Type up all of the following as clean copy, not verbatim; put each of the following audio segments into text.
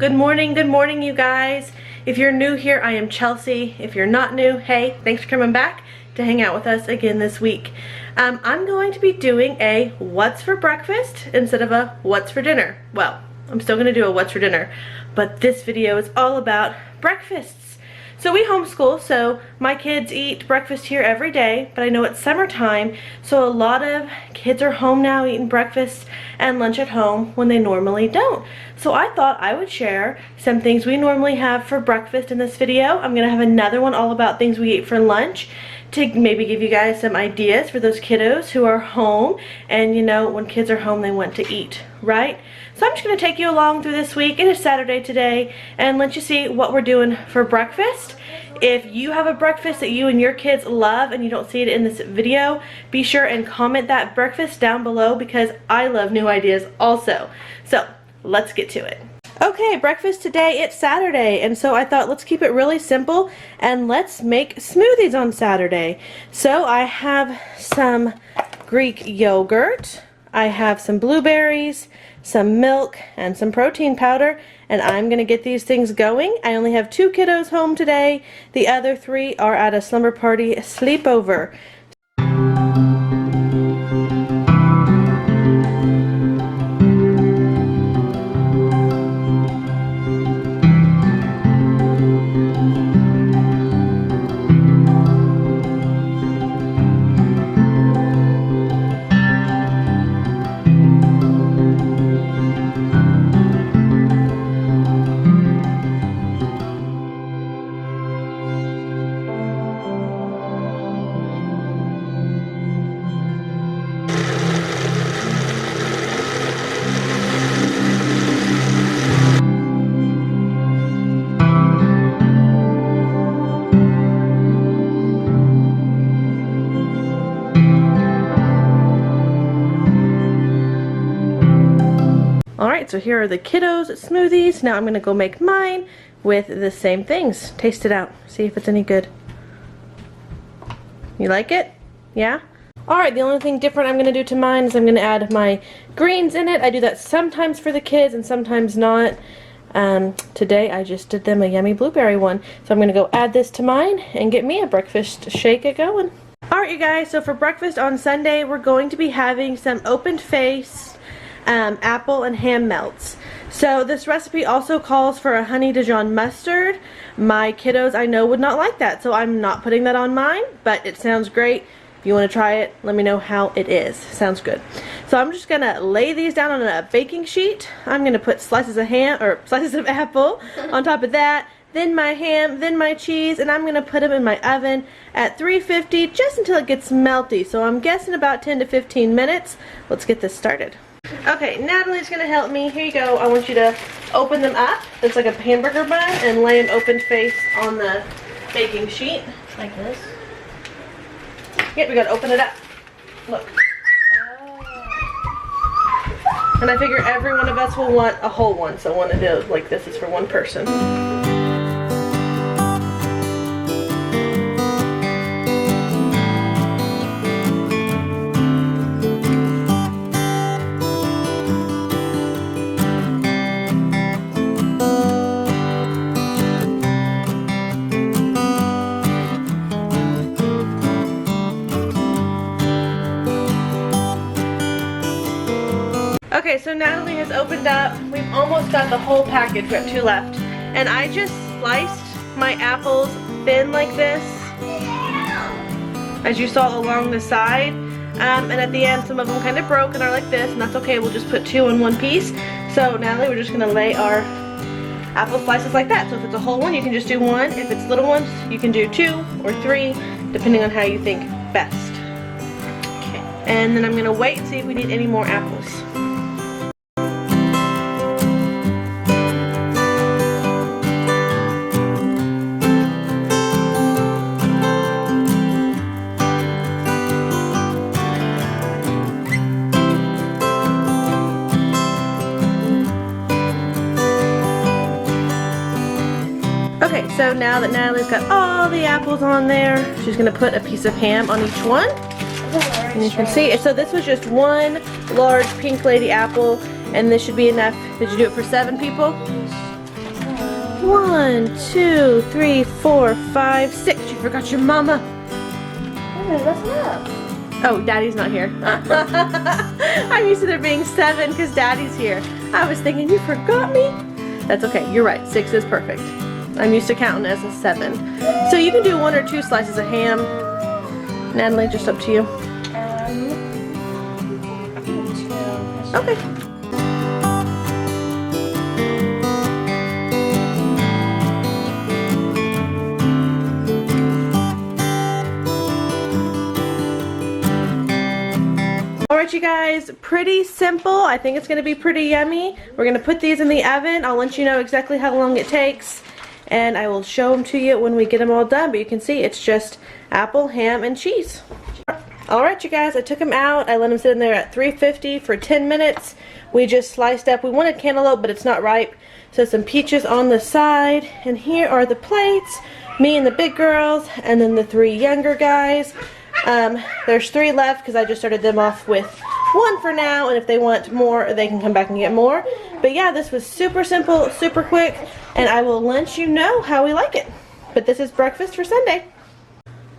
Good morning you guys. If you're new here, I am Chelsea. If you're not new, hey, thanks for coming back to hang out with us again this week. I'm going to be doing a what's for breakfast instead of a what's for dinner. Well, I'm still going to do a what's for dinner, but this video is all about breakfasts. So we homeschool, so my kids eat breakfast here every day, but I know it's summertime, so a lot of kids are home now eating breakfast and lunch at home when they normally don't. So I thought I would share some things we normally have for breakfast in this video. I'm going to have another one all about things we eat for lunch to maybe give you guys some ideas for those kiddos who are home, and you know, when kids are home they want to eat, right? So I'm just going to take you along through this week. It is Saturday today, and let you see what we're doing for breakfast. If you have a breakfast that you and your kids love and you don't see it in this video, be sure and comment that breakfast down below because I love new ideas also. So let's get to it. Okay, breakfast today, it's Saturday, and so I thought let's keep it really simple and let's make smoothies on Saturday. So I have some Greek yogurt, I have some blueberries, some milk, and some protein powder, and I'm gonna get these things going. I only have 2 kiddos home today. The other 3 are at a slumber party sleepover. Alright, so here are the kiddos' smoothies. Now I'm going to go make mine with the same things. Taste it out. See if it's any good. You like it? Yeah? Alright, the only thing different I'm going to do to mine is I'm going to add my greens in it. I do that sometimes for the kids and sometimes not. Today I just did them a yummy blueberry one. So I'm going to go add this to mine and get me a breakfast shake it going. Alright you guys, so for breakfast on Sunday we're going to be having some open face apple and ham melts. So this recipe also calls for a honey Dijon mustard. My kiddos I know would not like that, so I'm not putting that on mine, but it sounds great. If you want to try it, let me know how it is. Sounds good. So I'm just gonna lay these down on a baking sheet. I'm gonna put slices of ham or slices of apple on top of that, then my ham, then my cheese, and I'm gonna put them in my oven at 350 just until it gets melty. So I'm guessing about 10 to 15 minutes. Let's get this started. Okay, Natalie's gonna help me. Here you go. I want you to open them up. It's like a hamburger bun, and lay them open face on the baking sheet like this. Yep, we gotta open it up. Look. Oh. And I figure every one of us will want a whole one, so one of those like this is for one person. Okay, so Natalie has opened up. We've almost got the whole package. We have 2 left. And I just sliced my apples thin like this, as you saw along the side. And at the end, some of them kind of broke and are like this, and that's okay. We'll just put 2 in one piece. So Natalie, we're just gonna lay our apple slices like that. So if it's a whole one, you can just do 1. If it's little ones, you can do 2 or 3, depending on how you think best. Okay. And then I'm gonna wait and see if we need any more apples. Okay, so now that Natalie's got all the apples on there, she's going to put a piece of ham on each one. And you can see, so this was just 1 large pink lady apple, and this should be enough. Did you do it for 7 people? 1, 2, 3, 4, 5, 6. You forgot your mama. That's up. Oh, Daddy's not here. I'm used to there being 7 because Daddy's here. I was thinking you forgot me. That's okay. You're right. 6 is perfect. I'm used to counting as a 7. So you can do 1 or 2 slices of ham. Natalie, just up to you. I think 2. Okay. Alright you guys, pretty simple. I think it's going to be pretty yummy. We're going to put these in the oven. I'll let you know exactly how long it takes. And I will show them to you when we get them all done. But you can see it's just apple, ham, and cheese. Alright you guys, I took them out. I let them sit in there at 350 for 10 minutes. We just sliced up. We wanted cantaloupe, but it's not ripe. So some peaches on the side. And here are the plates. Me and the big girls, and then the 3 younger guys. There's 3 left because I just started them off with 1 for now, and if they want more, they can come back and get more. But yeah, this was super simple, super quick, and I will let you know how we like it. But this is breakfast for Sunday.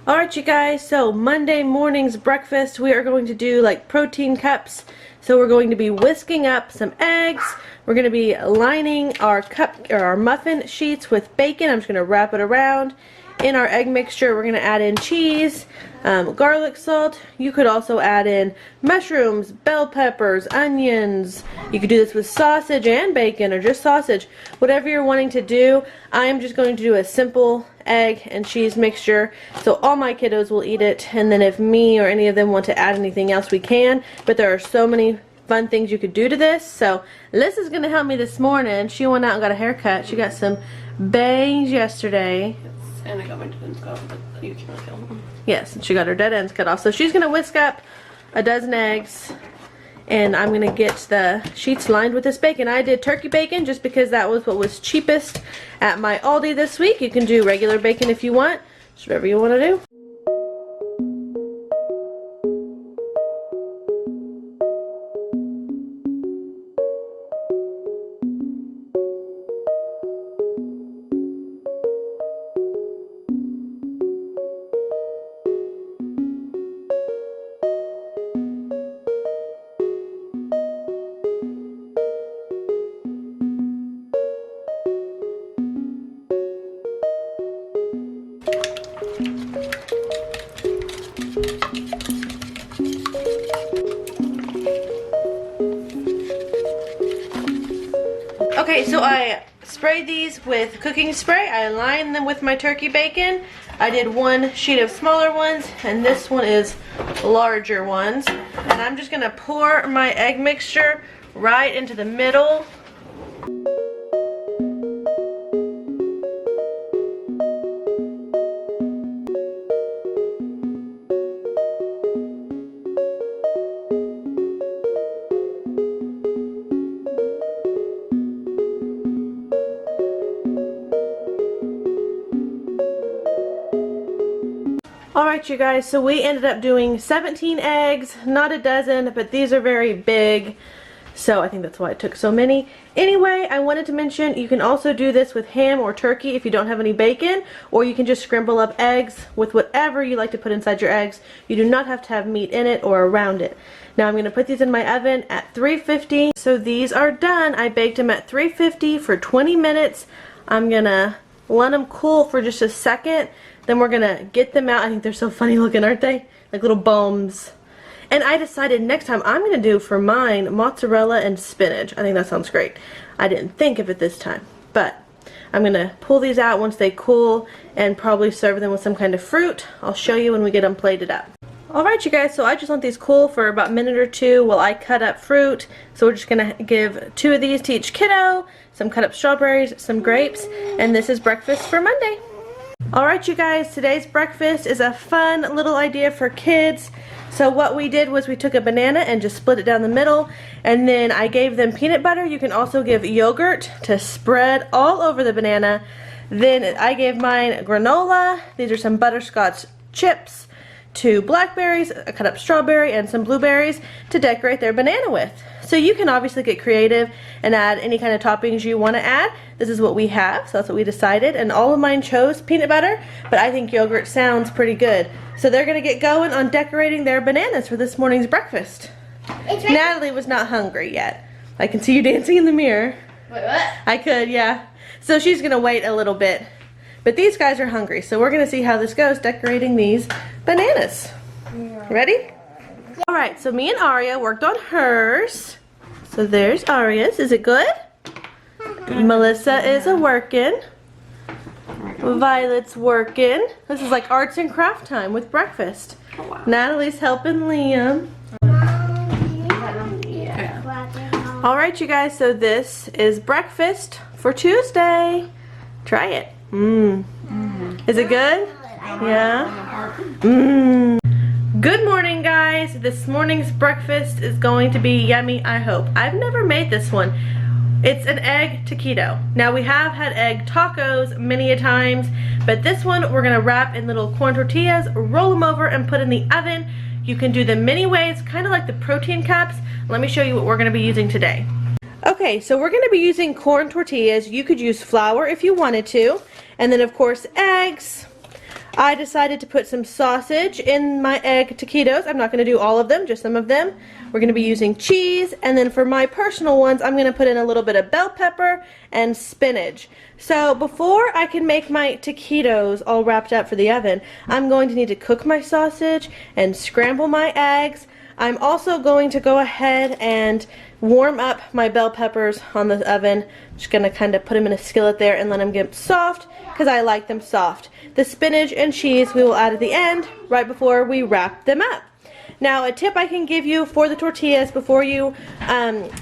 Alright you guys, so Monday morning's breakfast, we are going to do like protein cups. So we're going to be whisking up some eggs. We're going to be lining our our muffin sheets with bacon. I'm just going to wrap it around. In our egg mixture, we're going to add in cheese, garlic salt. You could also add in mushrooms, bell peppers, onions. You could do this with sausage and bacon, or just sausage. Whatever you're wanting to do. I am just going to do a simple egg and cheese mixture, so all my kiddos will eat it. And then if me or any of them want to add anything else, we can. But there are so many fun things you could do to this. So Liz is going to help me this morning. She went out and got a haircut. She got some bangs yesterday. And I got my dead ends cut off, but you can't kill them. Yes, and she got her dead ends cut off. So she's going to whisk up a dozen eggs. And I'm going to get the sheets lined with this bacon. I did turkey bacon just because that was what was cheapest at my Aldi this week. You can do regular bacon if you want. Just whatever you want to do. Okay, so I sprayed these with cooking spray. I lined them with my turkey bacon. I did 1 sheet of smaller ones, and this one is larger ones. And I'm just gonna pour my egg mixture right into the middle. Alright you guys, so we ended up doing 17 eggs, not a dozen, but these are very big, so I think that's why it took so many. Anyway, I wanted to mention you can also do this with ham or turkey if you don't have any bacon, or you can just scramble up eggs with whatever you like to put inside your eggs. You do not have to have meat in it or around it. Now I'm going to put these in my oven at 350. So these are done. I baked them at 350 for 20 minutes. I'm going to let them cool for just a second. Then we're gonna get them out. I think they're so funny looking, aren't they? Like little bombs. And I decided next time I'm gonna do for mine mozzarella and spinach. I think that sounds great. I didn't think of it this time, but I'm gonna pull these out once they cool and probably serve them with some kind of fruit. I'll show you when we get them plated up. Alright you guys, so I just let these cool for about a minute or 2 while I cut up fruit. So we're just gonna give 2 of these to each kiddo, some cut up strawberries, some grapes, and this is breakfast for Monday. Alright you guys, today's breakfast is a fun little idea for kids. So what we did was we took a banana and just split it down the middle, and then I gave them peanut butter. You can also give yogurt to spread all over the banana. Then I gave mine granola. These are some butterscotch chips, 2 blackberries, a cut up strawberry, and some blueberries to decorate their banana with. So you can obviously get creative and add any kind of toppings you want to add. This is what we have, so that's what we decided. And all of mine chose peanut butter, but I think yogurt sounds pretty good. So they're going to get going on decorating their bananas for this morning's breakfast. Natalie was not hungry yet. I can see you dancing in the mirror. Wait, what? I could, yeah. So she's going to wait a little bit. But these guys are hungry, so we're going to see how this goes decorating these bananas. Ready? Alright, so me and Aria worked on hers. So there's Aria's. Is it good? Melissa is working. Violet's working. This is like arts and craft time with breakfast. Oh, wow. Natalie's helping Liam. Yeah. Alright, you guys, so this is breakfast for Tuesday. Try it. Mmm. Is it good? Yeah? Mmm. Good morning, guys. This morning's breakfast is going to be yummy, I hope. I've never made this one. It's an egg taquito. Now, we have had egg tacos many a times, but this one we're going to wrap in little corn tortillas, roll them over, and put in the oven. You can do them many ways, kind of like the protein cups. Let me show you what we're going to be using today. Okay, so we're going to be using corn tortillas. You could use flour if you wanted to. And then, of course, eggs. I decided to put some sausage in my egg taquitos. I'm not going to do all of them, just some of them. We're going to be using cheese. And then for my personal ones, I'm going to put in a little bit of bell pepper and spinach. So before I can make my taquitos all wrapped up for the oven, I'm going to need to cook my sausage and scramble my eggs. I'm also going to go ahead and warm up my bell peppers on the oven. Just going to kind of put them in a skillet there and let them get soft because I like them soft. The spinach and cheese we will add at the end right before we wrap them up. Now, a tip I can give you for the tortillas before you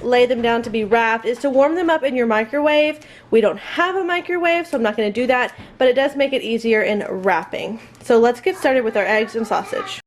lay them down to be wrapped is to warm them up in your microwave. We don't have a microwave, so I'm not going to do that, but it does make it easier in wrapping. So let's get started with our eggs and sausage.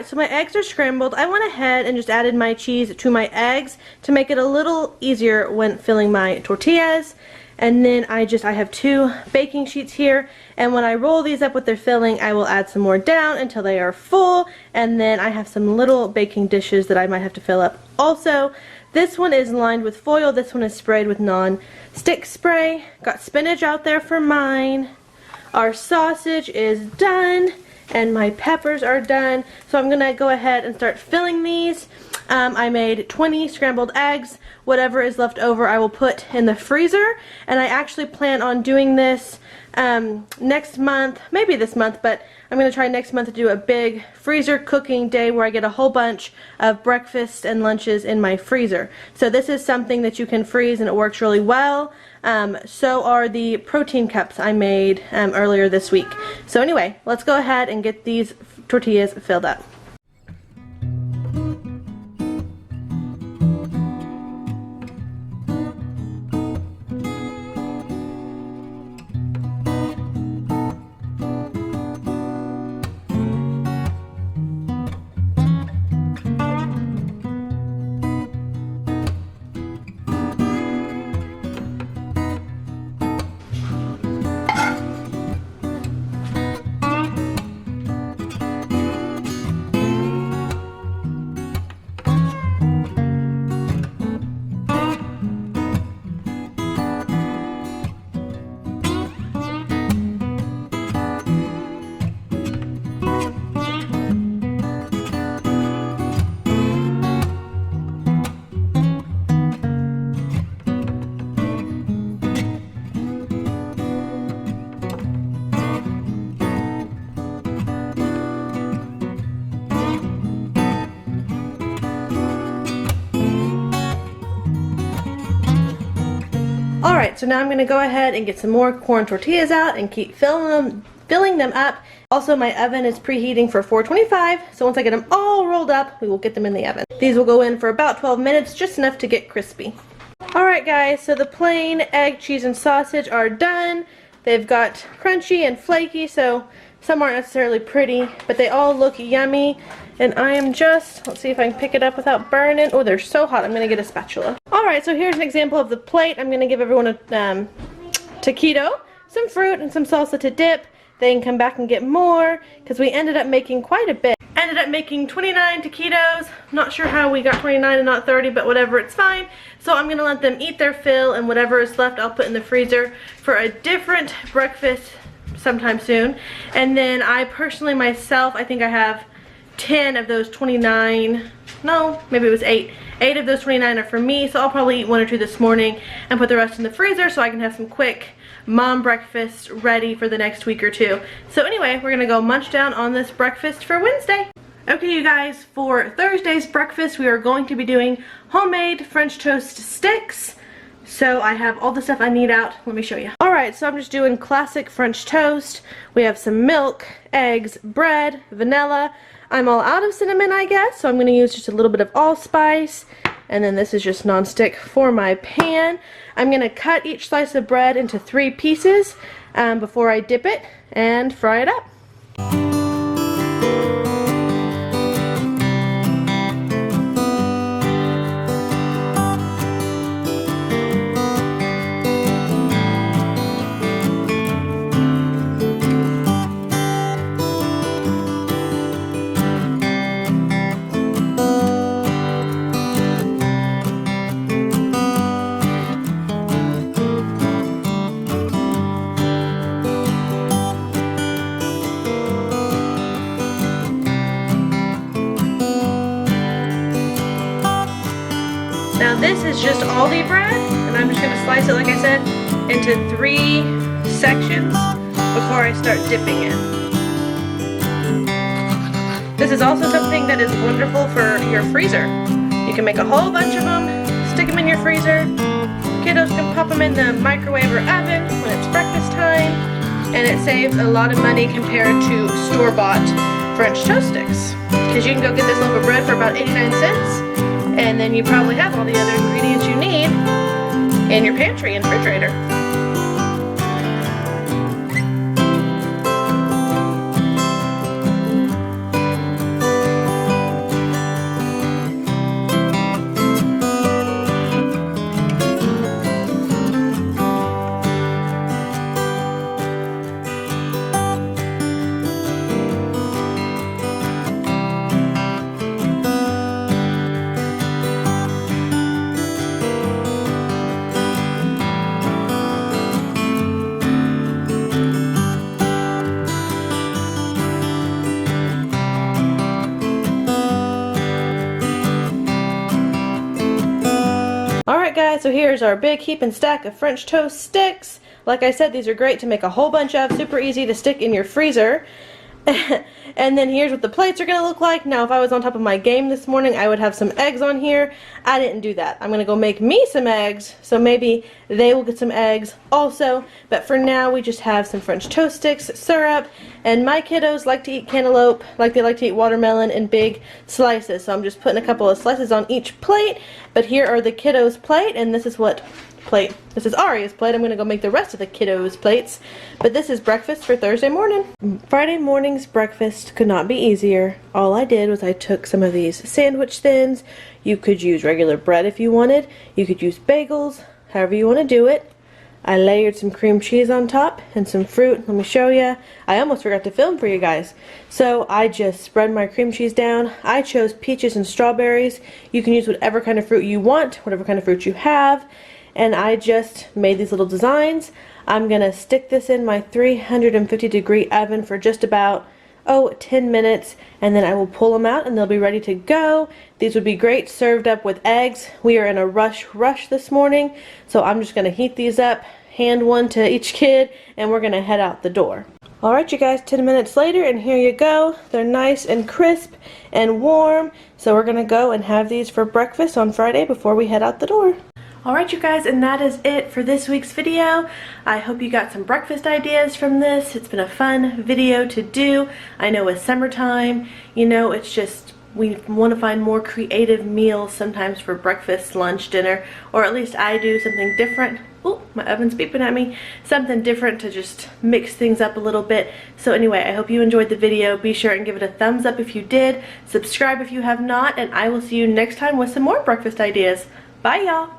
So my eggs are scrambled. I went ahead and just added my cheese to my eggs to make it a little easier when filling my tortillas. And then I have 2 baking sheets here, and when I roll these up with their filling, I will add some more down until they are full, and then I have some little baking dishes that I might have to fill up also. This one is lined with foil. This one is sprayed with non-stick spray. Got spinach out there for mine. Our sausage is done. And my peppers are done. So I'm gonna go ahead and start filling these. I made 20 scrambled eggs. Whatever is left over I will put in the freezer. And I actually plan on doing this next month, maybe this month, but I'm gonna try next month to do a big freezer cooking day where I get a whole bunch of breakfast and lunches in my freezer. So this is something that you can freeze and it works really well. So are the protein cups I made earlier this week. So anyway, let's go ahead and get these tortillas filled up. Alright, so now I'm going to go ahead and get some more corn tortillas out and keep filling them up. Also, my oven is preheating for 425, so once I get them all rolled up, we will get them in the oven. These will go in for about 12 minutes, just enough to get crispy. Alright guys, so the plain egg, cheese, and sausage are done. They've got crunchy and flaky, so some aren't necessarily pretty, but they all look yummy. And I am just, let's see if I can pick it up without burning. Oh, they're so hot. I'm going to get a spatula. Alright, so here's an example of the plate. I'm going to give everyone a taquito, some fruit, and some salsa to dip. They can come back and get more, because we ended up making quite a bit. Ended up making 29 taquitos. Not sure how we got 29 and not 30, but whatever, it's fine. So I'm going to let them eat their fill, and whatever is left I'll put in the freezer for a different breakfast sometime soon. And then I personally myself, I think I have 10 of those 29, no, maybe it was 8. 8 of those 29 are for me, so I'll probably eat 1 or 2 this morning and put the rest in the freezer so I can have some quick mom breakfast ready for the next week or 2. So anyway, we're gonna go munch down on this breakfast for Wednesday. Okay, you guys, for Thursday's breakfast, we are going to be doing homemade French toast sticks. So I have all the stuff I need out. Let me show you. Alright, so I'm just doing classic French toast. We have some milk, eggs, bread, vanilla. I'm all out of cinnamon, I guess, so I'm going to use just a little bit of allspice. And then this is just nonstick for my pan. I'm going to cut each slice of bread into 3 pieces before I dip it and fry it up. Now this is just Aldi bread, and I'm just going to slice it, like I said, into 3 sections before I start dipping it. This is also something that is wonderful for your freezer. You can make a whole bunch of them, stick them in your freezer. Kiddos can pop them in the microwave or oven when it's breakfast time, and it saves a lot of money compared to store-bought French toast sticks. Because you can go get this loaf of bread for about 89 cents. And then you probably have all the other ingredients you need in your pantry and refrigerator. Alright guys, so here's our big heap and stack of French toast sticks. Like I said, these are great to make a whole bunch of, super easy to stick in your freezer. And then here's what the plates are going to look like. Now if I was on top of my game this morning, I would have some eggs on here. I didn't do that. I'm going to go make me some eggs, so maybe they will get some eggs also. But for now, we just have some French toast sticks, syrup, and my kiddos like to eat cantaloupe, like they like to eat watermelon in big slices. So I'm just putting a couple of slices on each plate. But here are the kiddos' plate, and this is what plate. This is Ari's plate. I'm going to go make the rest of the kiddos' plates. But this is breakfast for Thursday morning. Friday morning's breakfast could not be easier. All I did was I took some of these sandwich thins. You could use regular bread if you wanted. You could use bagels, however you want to do it. I layered some cream cheese on top and some fruit. Let me show you. I almost forgot to film for you guys. So I just spread my cream cheese down. I chose peaches and strawberries. You can use whatever kind of fruit you want, whatever kind of fruit you have. And I just made these little designs. I'm going to stick this in my 350 degree oven for just about 10 minutes, and then I will pull them out and they'll be ready to go. These would be great served up with eggs. We are in a rush this morning, so I'm just going to heat these up, hand one to each kid, and we're going to head out the door. Alright you guys, 10 minutes later, and here you go. They're nice and crisp and warm, so we're going to go and have these for breakfast on Friday before we head out the door. Alright you guys, and that is it for this week's video. I hope you got some breakfast ideas from this. It's been a fun video to do. I know it's summertime, you know, it's just we want to find more creative meals sometimes for breakfast, lunch, dinner, or at least I do something different. Oh, my oven's beeping at me. Something different to just mix things up a little bit. So anyway, I hope you enjoyed the video. Be sure and give it a thumbs up if you did. Subscribe if you have not, and I will see you next time with some more breakfast ideas. Bye y'all!